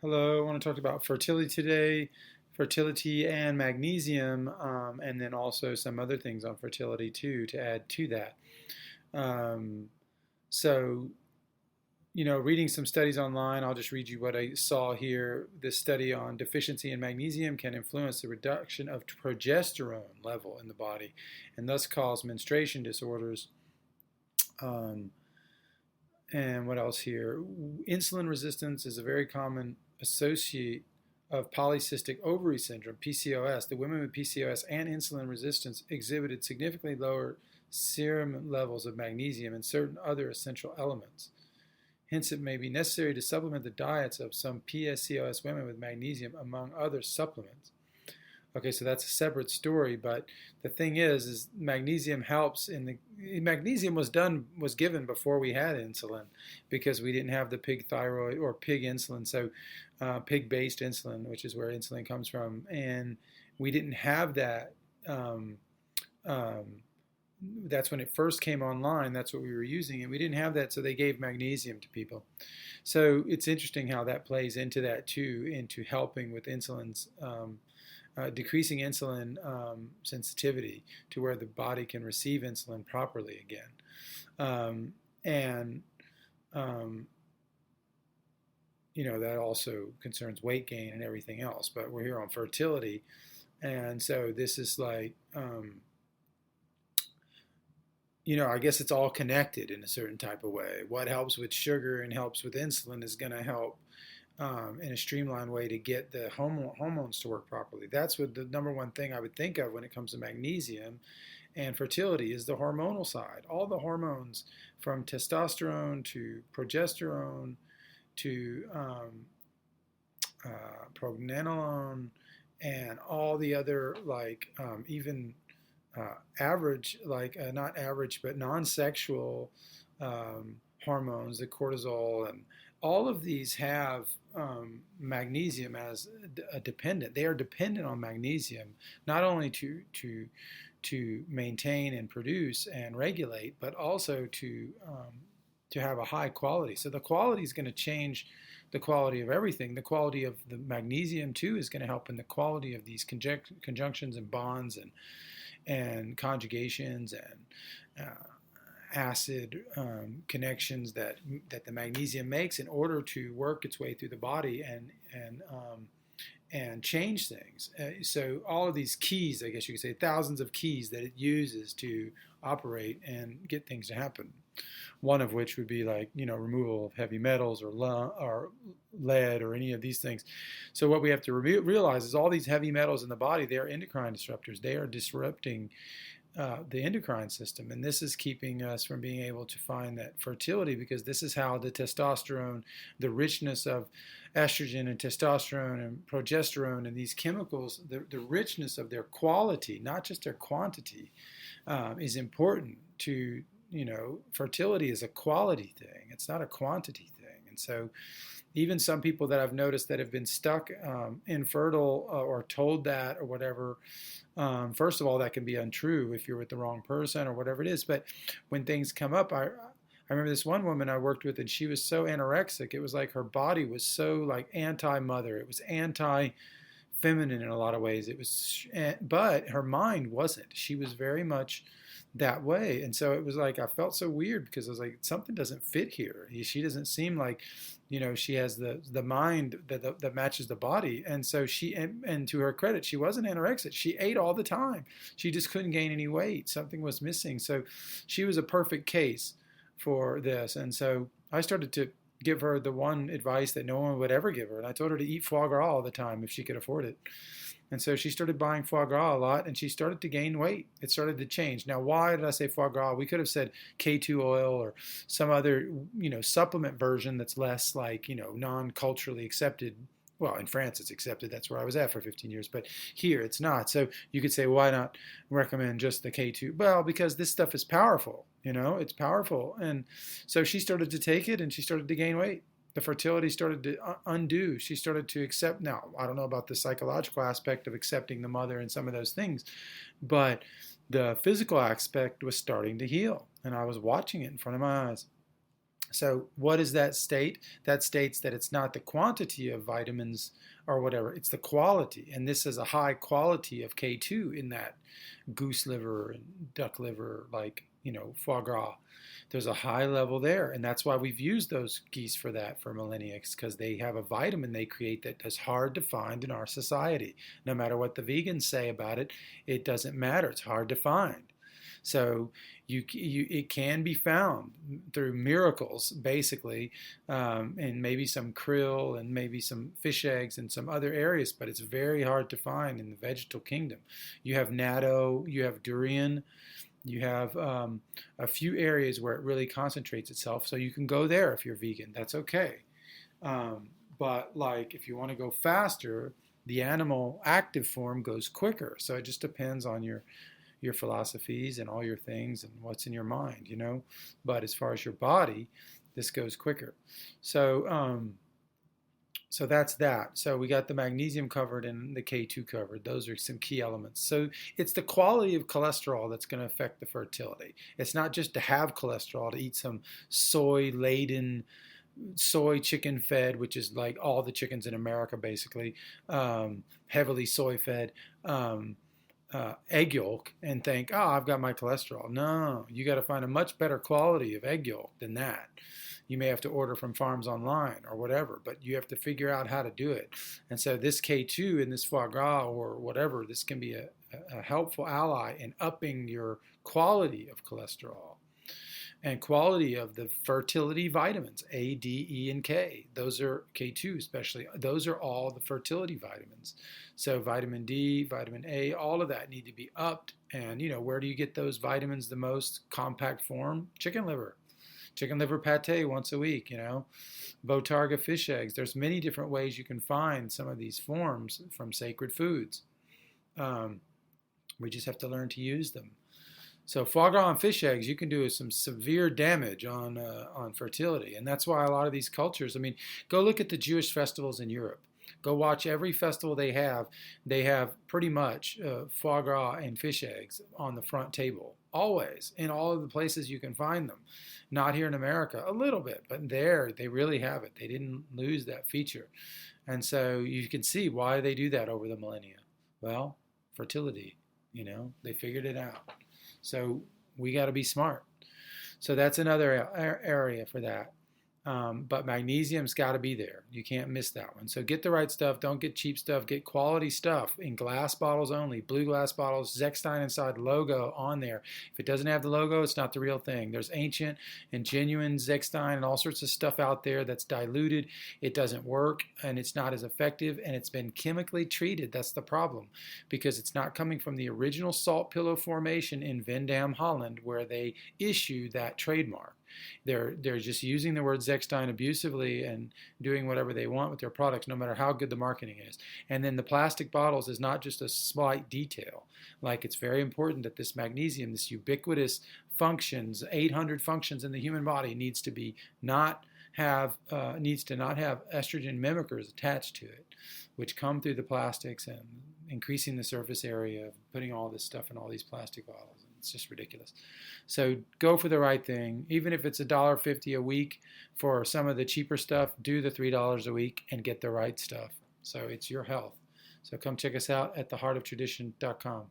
Hello, I want to talk about fertility today, fertility and magnesium, and then also some other things on fertility too to add to that. Um, so, reading some studies online, I'll just read you what I saw here. This study on deficiency in magnesium can influence the reduction of progesterone level in the body and thus cause menstruation disorders. Um, And what else here? Insulin resistance is a very common associate of polycystic ovary syndrome, PCOS. The women with PCOS and insulin resistance exhibited significantly lower serum levels of magnesium and certain other essential elements. Hence, it may be necessary to supplement the diets of some PCOS women with magnesium, among other supplements. Okay, so that's a separate story, but the thing is magnesium helps in the magnesium was given before we had insulin because we didn't have the pig thyroid or pig insulin, so pig-based insulin, which is where insulin comes from, and we didn't have that. Um, um, that's when it first came online. That's what we were using, and we didn't have that, so they gave magnesium to people. So it's interesting how that plays into that too, into helping with insulin's. Decreasing insulin sensitivity to where the body can receive insulin properly again. And, um, that also concerns weight gain and everything else, but we're here on fertility. And so this is like, I guess it's all connected in a certain type of way. What helps with sugar and helps with insulin is going to help in a streamlined way to get the hormones to work properly. That's what the number one thing I would think of when it comes to magnesium and fertility is the hormonal side. All the hormones from testosterone to progesterone to prognenolone and all the other even average, not average, but non-sexual hormones, the cortisol, and all of these have magnesium as a dependent. They are dependent on magnesium not only to maintain and produce and regulate, but also to have a high quality. So the quality is going to change the quality of everything. The quality of the magnesium too is going to help in the quality of these conjunctions and bonds and conjugations and acid connections that the magnesium makes in order to work its way through the body and change things. So all of these keys, I guess you could say, thousands of keys that it uses to operate and get things to happen. One of which would be removal of heavy metals or lead or any of these things. So what we have to realize is all these heavy metals in the body, they are endocrine disruptors. They are disrupting the endocrine system, and this is keeping us from being able to find that fertility, because this is how the testosterone, the richness of estrogen and testosterone and progesterone and these chemicals, the richness of their quality, not just their quantity, is important to, fertility is a quality thing. It's not a quantity thing. And so even some people that I've noticed that have been stuck infertile or told that or whatever, first of all, that can be untrue if you're with the wrong person or whatever it is. But when things come up, I remember this one woman I worked with, and she was so anorexic. It was like her body was so like anti-mother. It was anti-feminine in a lot of ways. It was, but her mind wasn't. She was very much that way. And so it was like I felt so weird because I was like, something doesn't fit here. She doesn't seem like, she has the mind that matches the body. And so and to her credit, she wasn't anorexic. She ate all the time. She just couldn't gain any weight. Something was missing. So she was a perfect case for this. And so I started to give her the one advice that no one would ever give her. And I told her to eat foie gras all the time if she could afford it. And so she started buying foie gras a lot, and she started to gain weight. It started to change. Now, why did I say foie gras? We could have said K2 oil or some other, supplement version that's less non-culturally accepted. Well, in France it's accepted. That's where I was at for 15 years. But here it's not. So you could say, why not recommend just the K2? Well, because this stuff is powerful. It's powerful. And so she started to take it, and she started to gain weight. The fertility started to undo. She started to accept. Now, I don't know about the psychological aspect of accepting the mother and some of those things, but the physical aspect was starting to heal, and I was watching it in front of my eyes. So what does that state? That states that it's not the quantity of vitamins or whatever, it's the quality. And this is a high quality of K2 in that goose liver and duck liver, like, foie gras. There's a high level there. And that's why we've used those geese for that for millennia, because they have a vitamin they create that is hard to find in our society. No matter what the vegans say about it, it doesn't matter. It's hard to find. So it can be found through miracles, basically, and maybe some krill and maybe some fish eggs and some other areas, but it's very hard to find in the vegetal kingdom. You have natto, you have durian, you have a few areas where it really concentrates itself, so you can go there if you're vegan. That's okay. But like if you want to go faster, the animal active form goes quicker. So it just depends on your philosophies and all your things and what's in your mind, But as far as your body, this goes quicker. So so that's that. So we got the magnesium covered and the K2 covered. Those are some key elements. So it's the quality of cholesterol that's going to affect the fertility. It's not just to have cholesterol, to eat some soy-laden, soy chicken fed, which is like all the chickens in America basically, heavily soy fed. Egg yolk and think, oh, I've got my cholesterol. No, you got to find a much better quality of egg yolk than that. You may have to order from farms online or whatever, but you have to figure out how to do it. And so this K2 in this foie gras or whatever, this can be a helpful ally in upping your quality of cholesterol and quality of the fertility vitamins, A, D, E, and K. Those are K2 especially. Those are all the fertility vitamins. So vitamin D, vitamin A, all of that need to be upped. And, where do you get those vitamins the most compact form? Chicken liver. Chicken liver pate once a week, Botarga fish eggs. There's many different ways you can find some of these forms from sacred foods. We just have to learn to use them. So foie gras and fish eggs, you can do some severe damage on fertility. And that's why a lot of these cultures, go look at the Jewish festivals in Europe. Go watch every festival they have. They have pretty much foie gras and fish eggs on the front table, always, in all of the places you can find them. Not here in America, a little bit, but there they really have it. They didn't lose that feature. And so you can see why they do that over the millennia. Well, fertility, they figured it out. So we got to be smart. So that's another area for that. But magnesium's got to be there. You can't miss that one. So get the right stuff. Don't get cheap stuff. Get quality stuff in glass bottles only. Blue glass bottles, Zechstein Inside logo on there. If it doesn't have the logo, it's not the real thing. There's ancient and genuine Zechstein and all sorts of stuff out there that's diluted. It doesn't work and it's not as effective and it's been chemically treated. That's the problem because it's not coming from the original salt pillow formation in Vendam, Holland, where they issued that trademark. They're just using the word Zechstein abusively and doing whatever they want with their products, no matter how good the marketing is. And then the plastic bottles is not just a slight detail. Like it's very important that this magnesium, this ubiquitous functions, 800 functions in the human body, needs to not have estrogen mimickers attached to it, which come through the plastics and increasing the surface area of putting all this stuff in all these plastic bottles. It's just ridiculous. So go for the right thing. Even if it's $1.50 a week for some of the cheaper stuff, do the $3 a week and get the right stuff. So it's your health. So come check us out at theheartoftradition.com.